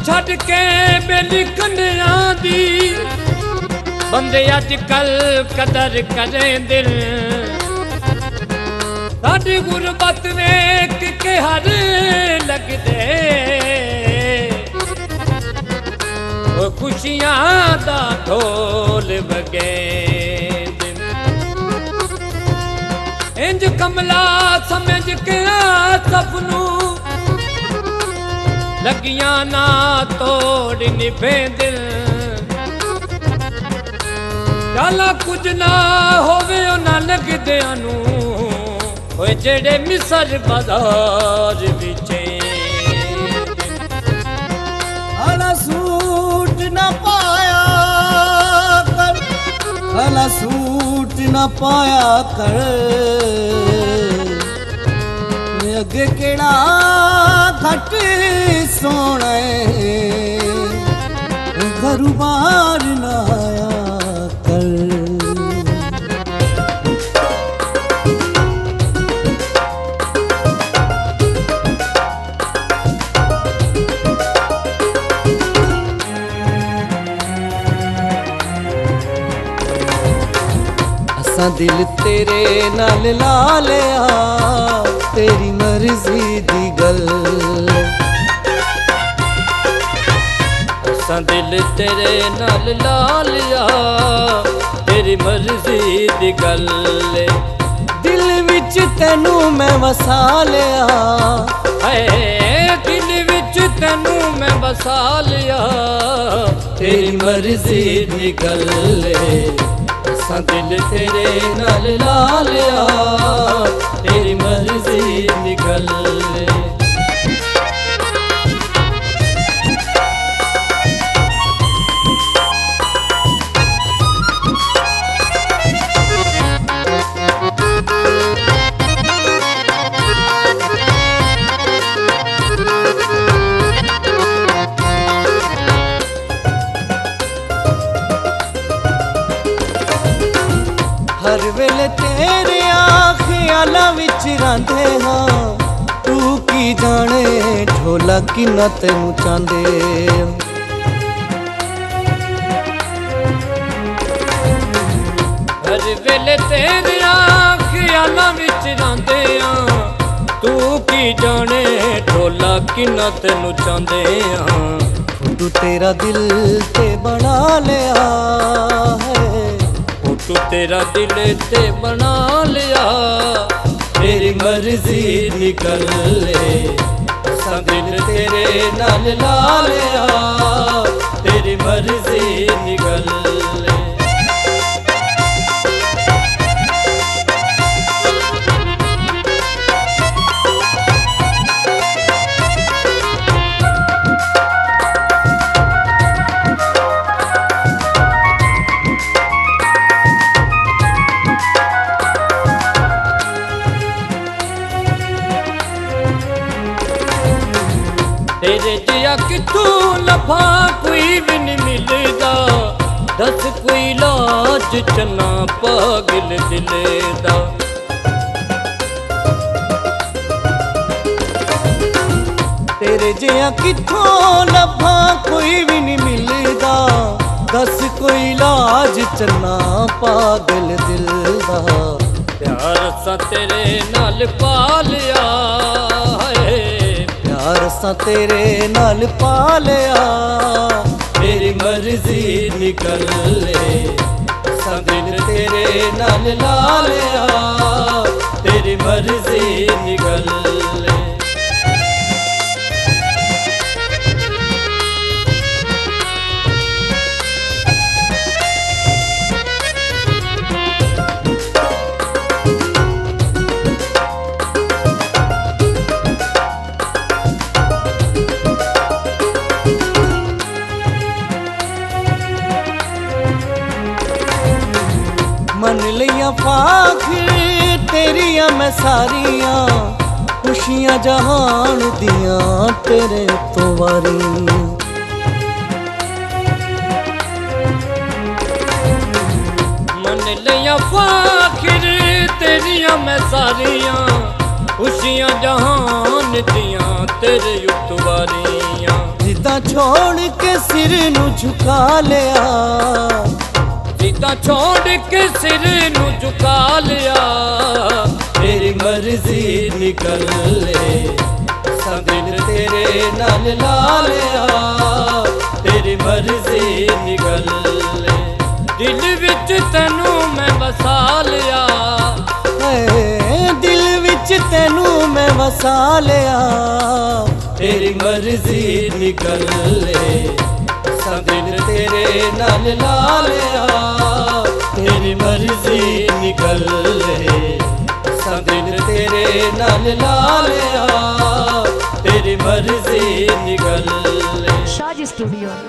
छड़ के बेली कन्या दी बंदे अजकल कदर करें दिल साडी गुरबत वेख के हर लगदे ओ खुशियां दा ढोल बगे इंज कमला समझ के सपनू लगियां ना तोड़ निभे दिल डाला कुछ ना होवे ना लगदे नू ओए जेड़े मिसर बाजार विचे आला सूट ना पाया कर आला सूट ना पाया कर अगे केड़ा घट सोने घरू बाहर ना आया कर असा दिल तेरे नाल ला लिया तेरी मर्जी दी गल असा दिल तेरे नाल ला लिया तेरी मर्जी दी गल दिल विच तेनू मैं वसा लिया है दिल विच तेनू मैं वसा लिया तेरी मर्जी दी गल असा दिल तेरे नाल ला लिया तेरी मर्जी दी गल हर वेले तेरे ख्यालां विच रहिंदे हां तू की जाने ढोला किन्ना तैनू चांदे हर वेले तेरे ख्यालां विच रहिंदे हां तू की जाने ढोला किन्ना तैनू चांदे हां तू तेरा दिल ते बना लिया है तू तेरा दिल ते बना लिया तेरी मर्जी दी गल असा दिल तेरे नाल ला लिया तेरी मर्जी दी गल तेरे जिया किथों लफा कोई भी नहीं मिलदा दस कोई लाज चना पागल दिल दा तेरे जिया किथों लभा कोई भी नहीं मिलदा दस कोई लाज चन्ना पागल दिल दा प्यार सा तेरे नाल पा लिया प्यार सा तेरे नाल पा लिया तेरी मर्जी दी गल असा दिल तेरे नाल ला लिया तेरी मर्जी दी गल मन लिया फाखिर तेरिया मैं सारिया खुशियां जहान दिया तेरे तो वारी मन लिया फाखिर तेरिया मैं सारिया खुशियां जहान दिया तेरे उतवारियां जिदा ਛੋੜ ਕੇ ਸਿਰ ਨੂੰ ਝੁਕਾ ਲਿਆ ਜਿੱਦਾਂ ਛੋੜ ਕੇ ਸਿਰ ਨੂੰ ਝੁਕਾ ਲਿਆ ਤੇਰੀ ਮਰਜ਼ੀ ਦੀ ਗੱਲ ਏ ਦਿਲ ਤੇਰੇ ਨਾਲ ਲਾ ਲਿਆ ਤੇਰੀ ਮਰਜ਼ੀ ਦੀ ਗੱਲ ਏ ਦਿਲ ਵਿੱਚ ਤੈਨੂੰ ਮੈਂ ਵਸਾ ਲਿਆ ਏ ਦਿਲ ਵਿੱਚ ਤੈਨੂੰ ਮੈਂ ਵਸਾ ਲਿਆ ਤੇਰੀ ਮਰਜ਼ੀ ਦੀ ਗੱਲ ਏ ਦਿਲ ਤੇਰੇ ਨਾਲ ਲਾ ਲਿਆ ਤੇਰੀ ਮਰਜ਼ੀ ਦੀ ਗੱਲ ਏ ਦਿਲ ਤੇਰੇ ਨਾਲ ਲਾ ਲਿਆ ਤੇਰੀ ਮਰਜ਼ੀ ਦੀ ਗੱਲ ਏ Shaj Studio